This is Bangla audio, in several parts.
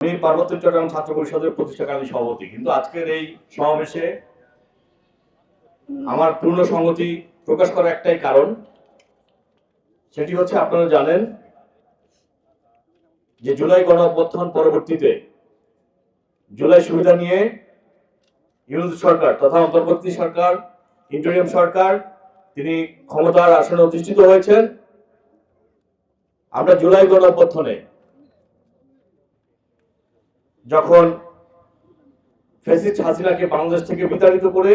আমি পার্বত্য চট্টগ্রাম ছাত্র পরিষদের প্রতিষ্ঠাকালীন সভাপতি, কিন্তু আজকের এই সমাবেশে আমার পূর্ণ সংহতি প্রকাশ করার একটাই কারণ, সেটি হচ্ছে আপনারা জানেন যে জুলাই গণঅভ্যুত্থান পরবর্তীতে জুলাই সুবিধা নিয়ে ইউনূস সরকার তথা অন্তর্বর্তী সরকার, ইন্টারিম সরকার তিনি ক্ষমতার আসনে অধিষ্ঠিত হয়েছেন। আমরা জুলাই গণঅভ্যুত্থানে যখন ফ্যাসিস্ট হাসিনাকে বাংলাদেশ থেকে বিতাড়িত করে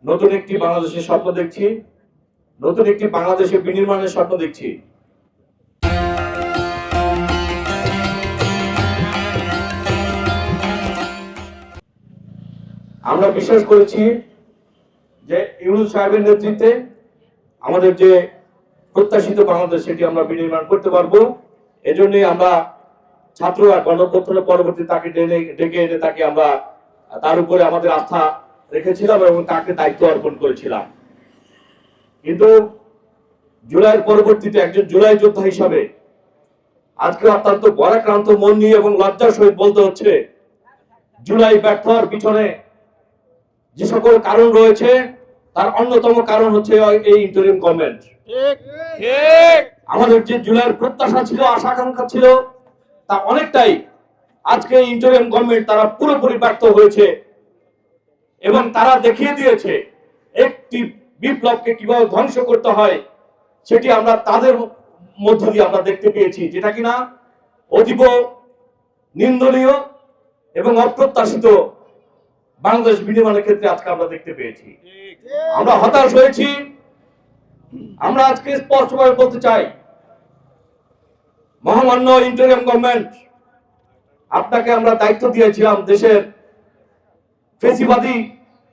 নতুন একটি বাংলাদেশের স্বপ্ন দেখছি, নতুন একটি বাংলাদেশের বিনির্মাণের স্বপ্ন দেখছি। আমরা বিশ্বাস করেছি যে ইউনূস সাহেবের নেতৃত্বে আমাদের যে প্রত্যাশিত বাংলাদেশ সেটি আমরা বিনির্মাণ করতে পারবো। এজন্যই আমরা ছাত্ররা গণঅভ্যুত্থানের পরবর্তী তাকে ডেকে এনে তাকে আমরা তার উপরে আমাদের আস্থা রেখেছিলাম এবং তাকে দায়িত্ব অর্পণ করেছিলাম। কিন্তু জুলাইয়ের পরবর্তীতে একজন জুলাই যোদ্ধা হিসাবে আজকে অত্যন্ত বরাক্রান্ত মন নিয়ে এবং লজ্জার সহিত বলতে হচ্ছে, জুলাই ব্যর্থ হওয়ার পিছনে যে সকল কারণ রয়েছে তার অন্যতম কারণ হচ্ছে এই ইন্টারিম গভর্নমেন্ট। আমাদের যে জুলাইয়ের প্রত্যাশা ছিল, আশা আকাঙ্ক্ষা ছিল, তা অনেকটাই আজকে ইন্টারিম গভর্নমেন্ট তারা পুরোপুরি ব্যর্থ হয়েছে এবং তারা দেখিয়ে দিয়েছে একটি বিপ্লবকে কিভাবে ধ্বংস করতে হয় সেটি আমরা তাদের মধ্য দিয়ে আমরা দেখতে পেয়েছি, যেটা কিনা অতীব নিন্দনীয় এবং অপ্রত্যাশিত বাংলাদেশ বিনির্মাণের ক্ষেত্রে আজকে আমরা দেখতে পেয়েছি। আমরা হতাশ হয়েছি। আমরা আজকে স্পষ্টভাবে বলতে চাই, মহামান্য ইন্টারিম গভর্নমেন্ট, আপনাকে আমরা দায়িত্ব দিয়েছিলাম দেশের ফ্যাসিবাদী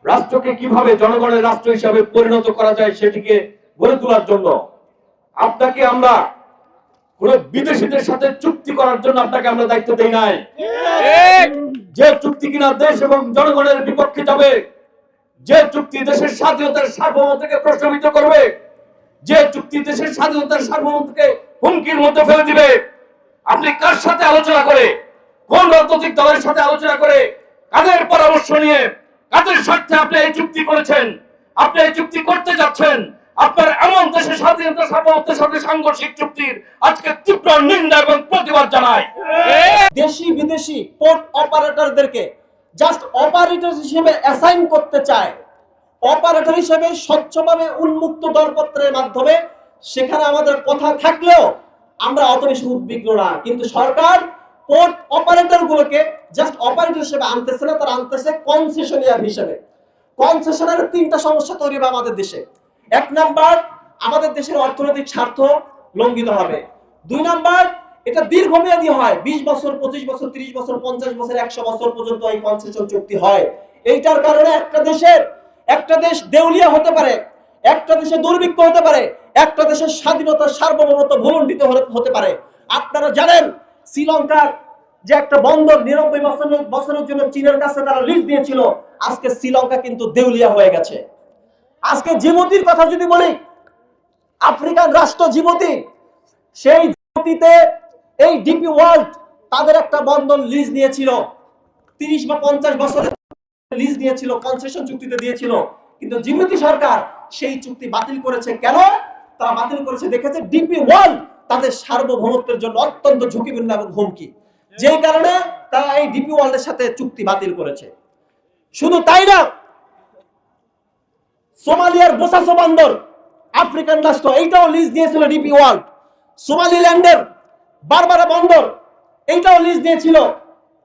রাষ্ট্রকে কিভাবে জনগণের রাষ্ট্র হিসাবে পরিণত করা যায় সেটিকে গড়ে তোলার জন্য। আপনাকে আমরা কোন বিদেশিদের সাথে চুক্তি করার জন্য আপনাকে আমরা দায়িত্ব দেই নাই, যে চুক্তি কিনা দেশ এবং জনগণের বিপক্ষে যাবে, যে চুক্তি দেশের স্বাধীনতার সার্বভৌমত্বকে প্রশ্নবিদ্ধ করবে, যে চুক্তি দেশের স্বাধীনতার সার্বভৌমত্বকে হুমকির মধ্যে ফেলে দিবে। আপনি কার সাথে আলোচনা করে, কোন রাজনৈতিক দলের সাথে আলোচনা করে, কাদের পরামর্শ নিয়ে, কাদের স্বার্থে আপনি এই চুক্তি করেছেন, আপনি এই চুক্তি করতে যাচ্ছেন? আপনার এমন দেশের স্বাধীনতা সার্বভৌমত্বের সাথে সাংঘর্ষিক চুক্তির আজকে তীব্র নিন্দা এবং প্রতিবাদ জানায়। দেশি বিদেশি পোর্ট অপারেটরদেরকে জাস্ট অপারেটর হিসেবে অ্যাসাইন করতে চায়। অপারেটর হিসেবে স্বচ্ছভাবে উন্মুক্ত দরপত্রের মাধ্যমে সেখানে আমাদের কথা থাকলেও আমরা অত বেশি উদ্বিগ্ন না, কিন্তু সরকার পোর্ট অপারেটর গুলোকে জাস্ট অপারেটর হিসেবে আনতেছে না, তারা আনতেছে কনসেশনিয়ার হিসেবে। কনসেশনের তিনটা সমস্যা তৈরি হবে আমাদের দেশে। এক নাম্বার, আমাদের দেশের অর্থনৈতিক স্বার্থ লঙ্ঘিত হবে। দুই নাম্বার, এটা দীর্ঘমেয়াদী হয়, 20 বছর, 25 বছর, 30 বছর, 50 বছর, 100 বছর পর্যন্ত এই কনসেশন চুক্তি হয়। এইটার কারণে একটা দেশ দেউলিয়া হতে পারে, একটা দেশে দুর্ভিক্ষ হতে পারে, একটা দেশের স্বাধীনতা সার্বভৌমত্ব ভূলণ্ঠিত হতে পারে। আপনারা জানেন শ্রীলঙ্কার যে একটা বন্দর 99 বছরের জন্য চীনের কাছে তারা লিজ দিয়েছিল, আজকে শ্রীলঙ্কা কিন্তু দেউলিয়া হয়ে গেছে। আজকে জিবুতির কথা যদি বলি, আফ্রিকান রাষ্ট্র জিবুতি, সেই জিবুতিতে এই ডিপি ওয়ার্ল্ড তাদের একটা বন্দর লিজ নিয়েছিল, 30 বা 50 বছরের লিজ নিয়েছিল, কনসেশন চুক্তিতে দিয়েছিল, কিন্তু জিবুতি সরকার সেই চুক্তি বাতিল করেছে। কেন তারা বাতিল করেছে? দেখেছে ডিপি ওয়ার্ল্ড তাদের সার্বভৌমত্বের জন্য অত্যন্ত ঝুঁকিপূর্ণ এবং হুমকি, যেই কারণে তারা এই ডিপি ওয়ার্ল্ডের সাথে চুক্তি বাতিল করেছে। শুধু তাই না, সোমালিয়ার বোসাসো বন্দর আফ্রিকান রাষ্ট্র, এইটাও লিজ দিয়েছিল ডিপি ওয়ার্ল্ড। সোমালিল্যান্ডের বারবারা বন্দর, এইটাও লিজ দিয়েছিল।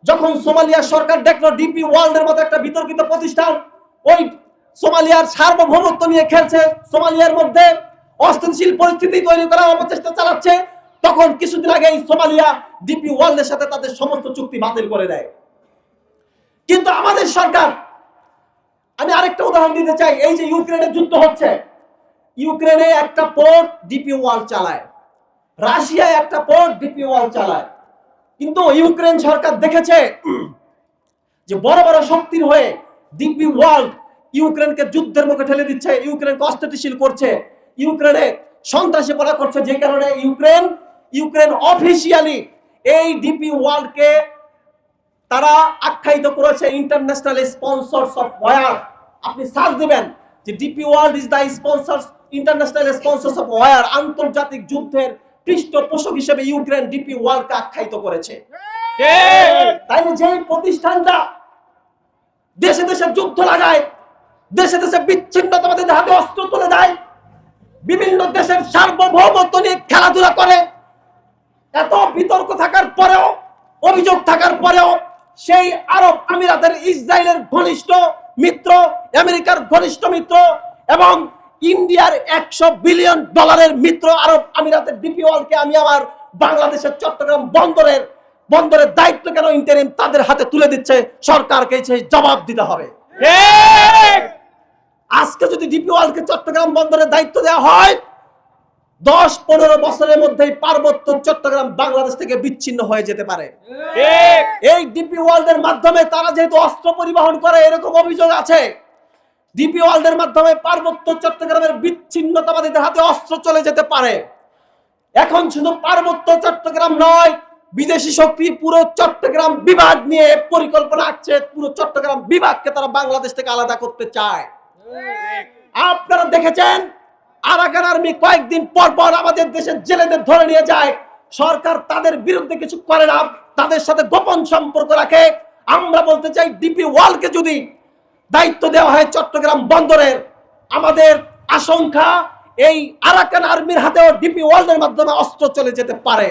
যখন সোমালিয়ার সরকার দেখলো ডিপি ওয়ার্ল্ডের মতো একটা বিতর্কিত প্রতিষ্ঠান ওই সোমালিয়ার সার্বভৌমত্ব নিয়ে খেলছে, সোমালিয়ার মধ্যে অস্থিতিশীল পরিস্থিতি তৈরি করার অপচেষ্টা চালাচ্ছে, তখন কিছুদিন আগে সোমালিয়া ডিপি ওয়ার্ল্ডের সাথে তাদের সমস্ত চুক্তি বাতিল করে দেয়। কিন্তু আমাদের সরকার, আমি আরেকটা উদাহরণ দিতে চাই, এই যে ইউক্রেনের যুদ্ধ হচ্ছে, ইউক্রেনে একটা পোর্ট ডিপি ওয়ার্ল্ড চালায়, রাশিয়ায় একটা পোর্ট ডিপি ওয়ার্ল্ড চালায়, কিন্তু ইউক্রেন সরকার দেখেছে যে বড় বড় শক্তির হয়ে ডিপি ওয়ার্ল্ড ইউক্রেনকে যুদ্ধের মুখে ঠেলে দিচ্ছে, ইউক্রেনকে অস্থিতিশীল করছে, ইউক্রেনে সন্ত্রাসী পড়া করছে, যে কারণে ইউক্রেন অফিসিয়ালি এই ডিপি ওয়ার্ল্ডকে তারা আখ্যায়িত করেছে ইন্টারন্যাশনাল স্পন্সরস অফ ওয়ার। আপনি সার্চ দিবেন যে DP world is the sponsors, international sponsors of war, আন্তর্জাতিক যুদ্ধের পৃষ্ঠপোষক হিসেবে ইউক্রেন ডিপি ওয়ার্ল্ডকে আখ্যায়িত করেছে। তাই যে প্রতিষ্ঠানটা দেশে দেশে যুদ্ধ লাগায়, দেশে দেশে বিচ্ছিন্নতাবাদীদের হাতে অস্ত্র তুলে দেয়, বিভিন্ন দেশের সার্বভৌমত্ব নিয়ে খেলাধুলা করে, এত বিতর্ক থাকার পরেও, অভিযোগ থাকার পরেও সেই আরব আমিরাতের ইসরায়েলের ঘনিষ্ঠ মিত্র, আমেরিকার ঘনিষ্ঠ মিত্র এবং ইন্ডিয়ার $100 বিলিয়ন মিত্র আরব আমিরাতের ডিপি ওয়ার্ল্ডকে আমি আমার বাংলাদেশের চট্টগ্রাম বন্দরের দায়িত্ব কেন ইন্টারিম তাদের হাতে তুলে দিচ্ছে? সরকারকে সেই জবাব দিতে হবে। আজকে যদি ডিপি ওয়ার্ল্ডকে চট্টগ্রাম বন্দরের দায়িত্ব দেওয়া হয়, 10-15 বছরের মধ্যেই পার্বত্য চট্টগ্রাম বাংলাদেশ থেকে বিচ্ছিন্ন হয়ে যেতে পারে। এই ডিপি ওয়ার্ল্ডের মাধ্যমে তারা যেহেতু অস্ত্র পরিবহন করে, এরকম অভিযোগ আছে, ডিপি ওয়ার্ল্ডের মাধ্যমে পার্বত্য চট্টগ্রামের বিচ্ছিন্নতাবাদীদের হাতে অস্ত্র চলে যেতে পারে। এখন শুধু পার্বত্য চট্টগ্রাম নয়, বিদেশি শক্তি পুরো চট্টগ্রাম বিভাগ নিয়ে পরিকল্পনা আছে, পুরো চট্টগ্রাম বিভাগকে তারা বাংলাদেশ থেকে আলাদা করতে চায়। আপনারা দেখেছেন আরাকান আর্মি কয়েকদিন পর পর আমাদের দেশের জেলেদের ধরে নিয়ে যায়, সরকার তাদের বিরুদ্ধে কিছু করে না, তাদের সাথে গোপন সম্পর্ক রাখে। আমরা বলতে চাই ডিপি ওয়ার্ল্ডকে যদি দায়িত্ব দেওয়া হয় চট্টগ্রাম বন্দরের, আমাদের আশঙ্কা এই আরাকান আর্মির হাতেও ডিপি ওয়ার্ল্ডের মাধ্যমে অস্ত্র চলে যেতে পারে।